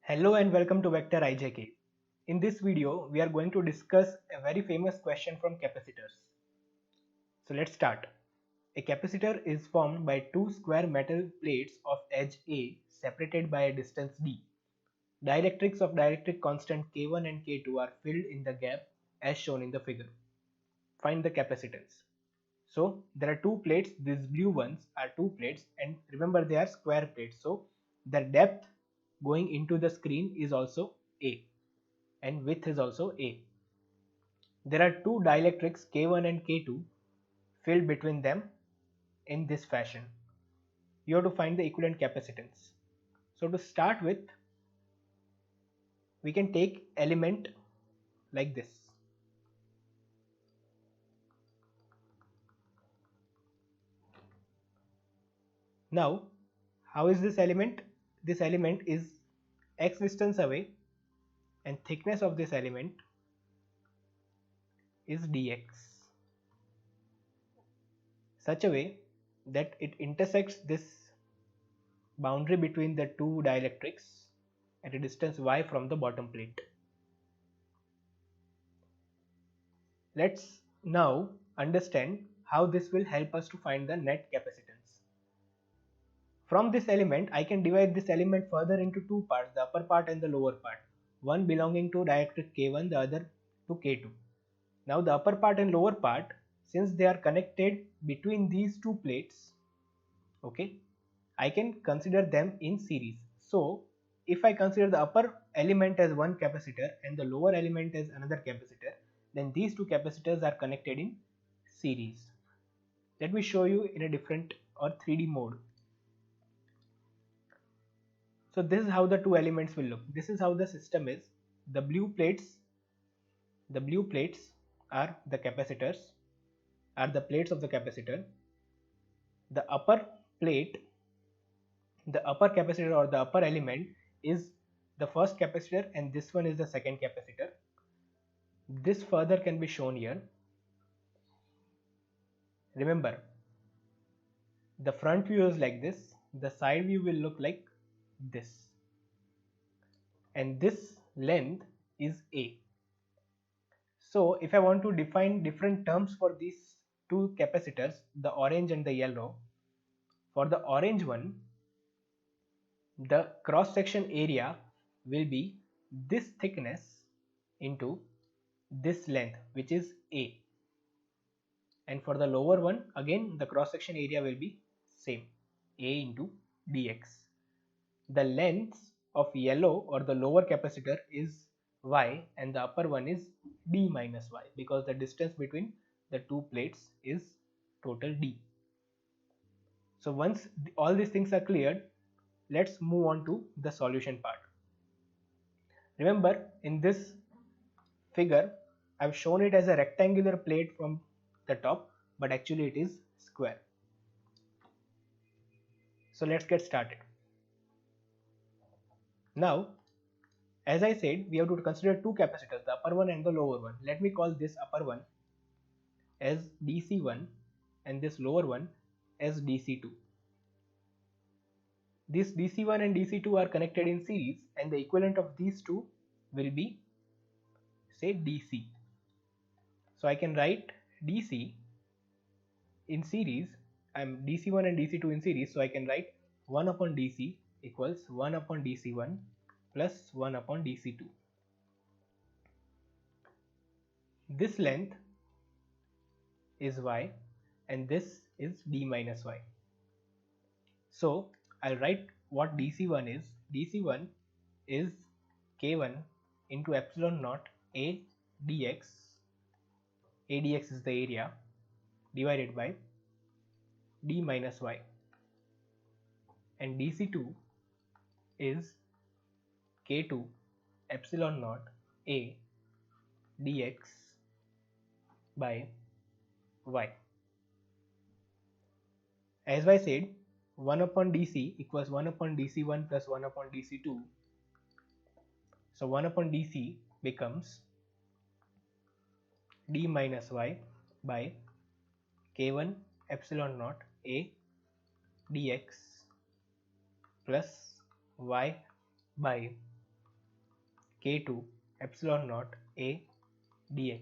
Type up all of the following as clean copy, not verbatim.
Hello and welcome to Vector IJK. In this video, we are going to discuss a very famous question from capacitors. So let's start. A capacitor is formed by two square metal plates of edge A separated by a distance d. Dielectrics of dielectric constant K1 and K2 are filled in the gap as shown in the figure. Find the capacitance. So there are two plates, these blue ones are two plates, and remember they are square plates. So the depth going into the screen is also A and width is also A. There are two dielectrics K1 and K2 filled between them in this fashion. You have to find the equivalent capacitance. So to start with, we can take element like this. Now, how is this element? This element is x distance away and thickness of this element is dx, such a way that it intersects this boundary between the two dielectrics at a distance y from the bottom plate. Let's now understand how this will help us to find the net capacitance. From this element, I can divide this element further into two parts, the upper part and the lower part, one belonging to dielectric K1, the other to K2. Now the upper part and lower part, since they are connected between these two plates, okay, I can consider them in series. So if I consider the upper element as one capacitor and the lower element as another capacitor, then these two capacitors are connected in series. Let me show you in a different or 3D mode. So this is how the two elements will look. This is how the system is. The blue plates are the capacitors, are the plates of the capacitor. The upper plate, the upper capacitor or the upper element is the first capacitor and this one is the second capacitor. This further can be shown here. Remember, the front view is like this, the side view will look like this, and this length is A. So if I want to define different terms for these two capacitors, the orange and the yellow, for the orange one, the cross section area will be this thickness into this length, which is A. And for the lower one, again the cross section area will be same, A into dx. The length of yellow or the lower capacitor is y and the upper one is d minus y, because the distance between the two plates is total d. So once all these things are cleared, let's move on to the solution part. Remember, in this figure I've shown it as a rectangular plate from the top, but actually it is square. So let's get started. Now, as I said, we have to consider two capacitors, the upper one and the lower one. Let me call this upper one as DC1 and this lower one as DC2. This DC1 and DC2 are connected in series and the equivalent of these two will be, say, DC. So I can write DC in series. I'm DC1 and DC2 in series, so I can write 1 upon DC equals 1 upon DC1 plus 1 upon DC2. This length is y and this is d minus y. So I'll write what DC1 is. DC1 is K1 into epsilon naught A dx. A dx is the area, divided by d minus y. And DC2 is K2 epsilon naught A dx by y. As I said, 1 upon DC equals 1 upon DC1 plus 1 upon DC2. So 1 upon DC becomes d minus y by K1 epsilon naught A dx plus y by k2 epsilon naught a dx.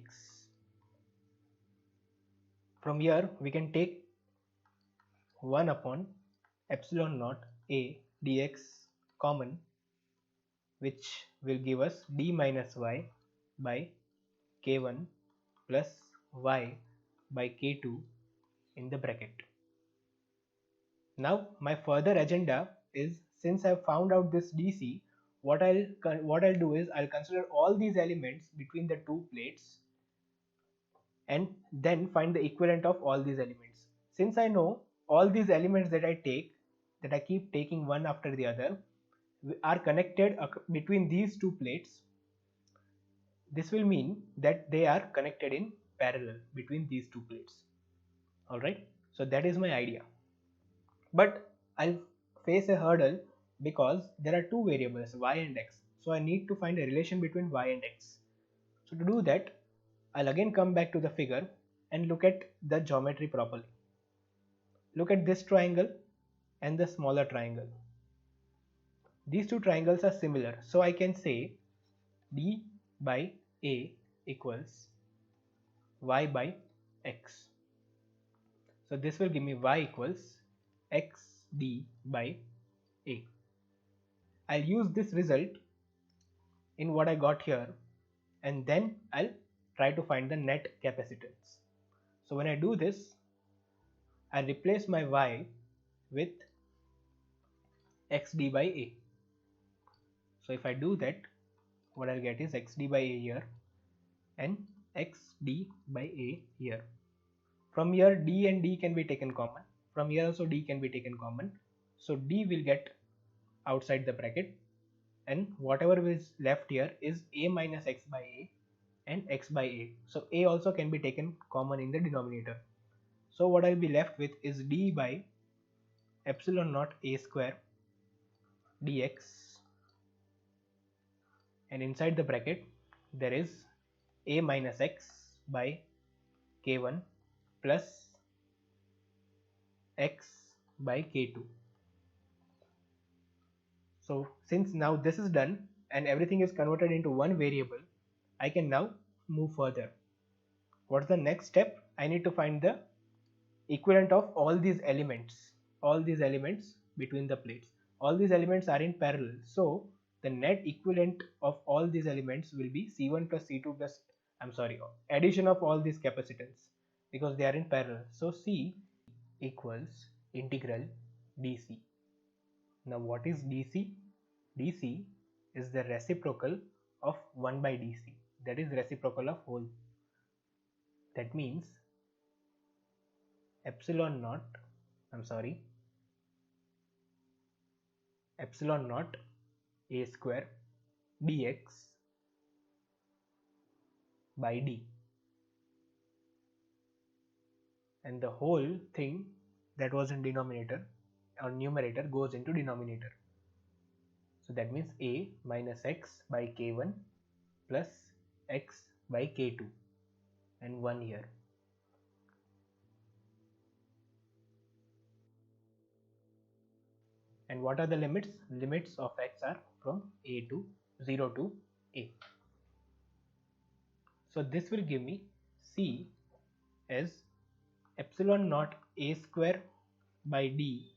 From here we can take 1 upon epsilon naught a dx common, which will give us d minus y by k1 plus y by k2 in the bracket. Now my further agenda is, since I have found out this dc, what I'll do is I'll consider all these elements between the two plates and then find the equivalent of all these elements. Since I know all these elements that I keep taking one after the other are connected between these two plates, this will mean that they are connected in parallel between these two plates. Alright, so that is my idea. But I'll face a hurdle because there are two variables y and x. So I need to find a relation between y and x. So to do that, I'll again come back to the figure and look at the geometry properly. Look at this triangle and the smaller triangle. These two triangles are similar, so I can say d by a equals y by x. So this will give me y equals x d by a. I'll use this result in what I got here, and then I'll try to find the net capacitance. So when I do this, I replace my y with xd by a. So if I do that, what I'll get is xd by a here and xd by a here. From here d and d can be taken common. From here also d can be taken common. So d will get outside the bracket, and whatever is left here is a minus x by a and x by a. So a also can be taken common in the denominator. So what I'll be left with is d by epsilon naught a square dx, and inside the bracket there is a minus x by k1 plus x by k2. So since now this is done and everything is converted into one variable, I can now move further. What's the next step? I need to find the equivalent of all these elements between the plates. All these elements are in parallel, so the net equivalent of all these elements will be C1 plus C2 plus, addition of all these capacitance, because they are in parallel. So C equals integral dc. Now what is dc? dc is the reciprocal of 1 by dc, that is reciprocal of whole. That means epsilon naught a square dx by d, and the whole thing that was in denominator or numerator goes into denominator. So that means a minus x by k1 plus x by k2 and 1 here. And what are the limits? Limits of x are from a to 0 to a. So this will give me c as epsilon naught a square by d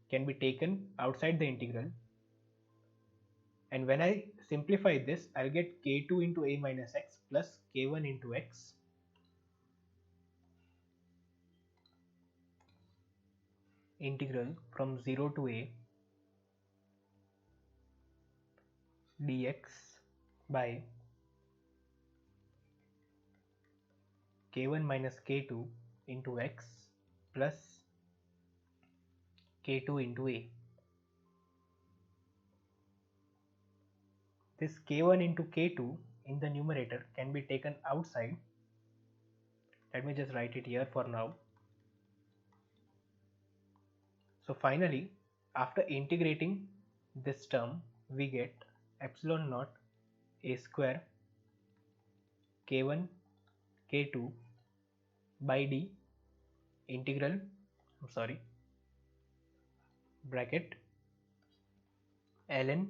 can be taken outside the integral, and when I simplify this, I'll get k2 into a minus x plus k1 into x integral from 0 to a dx by k1 minus k2 into x plus k2 into a. This k1 into k2 in the numerator can be taken outside. Let me just write it here for now. So finally, after integrating this term, we get epsilon naught a square k1 k2 by d integral bracket ln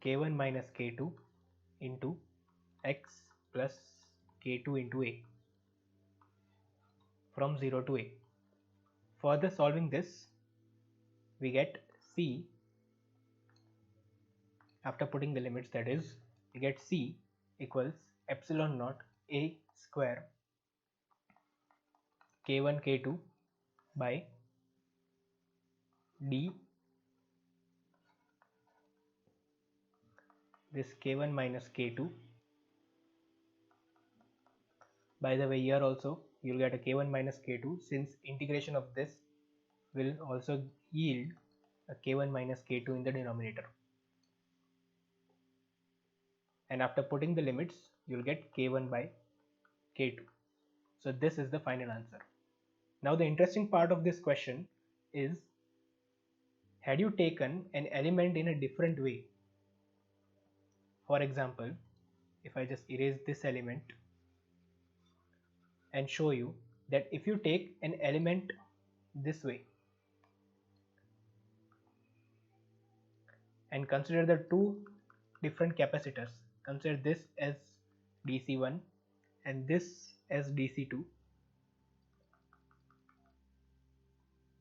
k1 minus k2 into x plus k2 into a from 0 to a. Further solving this, we get c, after putting the limits, that is, we get c equals epsilon naught a square k1 k2 by d, this k1 minus k2. By the way, here also you'll get a k1 minus k2, since integration of this will also yield a k1 minus k2 in the denominator. And after putting the limits, you'll get k1 by k2. So this is the final answer. Now the interesting part of this question is, had you taken an element in a different way, for example, if I just erase this element and show you that if you take an element this way and consider the two different capacitors, consider this as DC1 and this as DC2,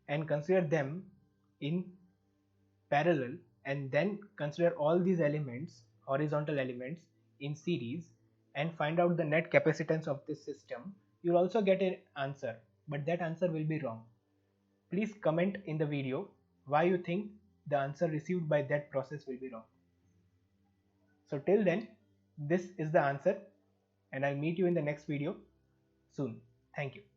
and consider them in parallel, and then consider all these elements, horizontal elements, in series and find out the net capacitance of this system, you'll also get an answer, but that answer will be wrong. Please comment in the video why you think the answer received by that process will be wrong. So till then, this is the answer, and I'll meet you in the next video soon. Thank you.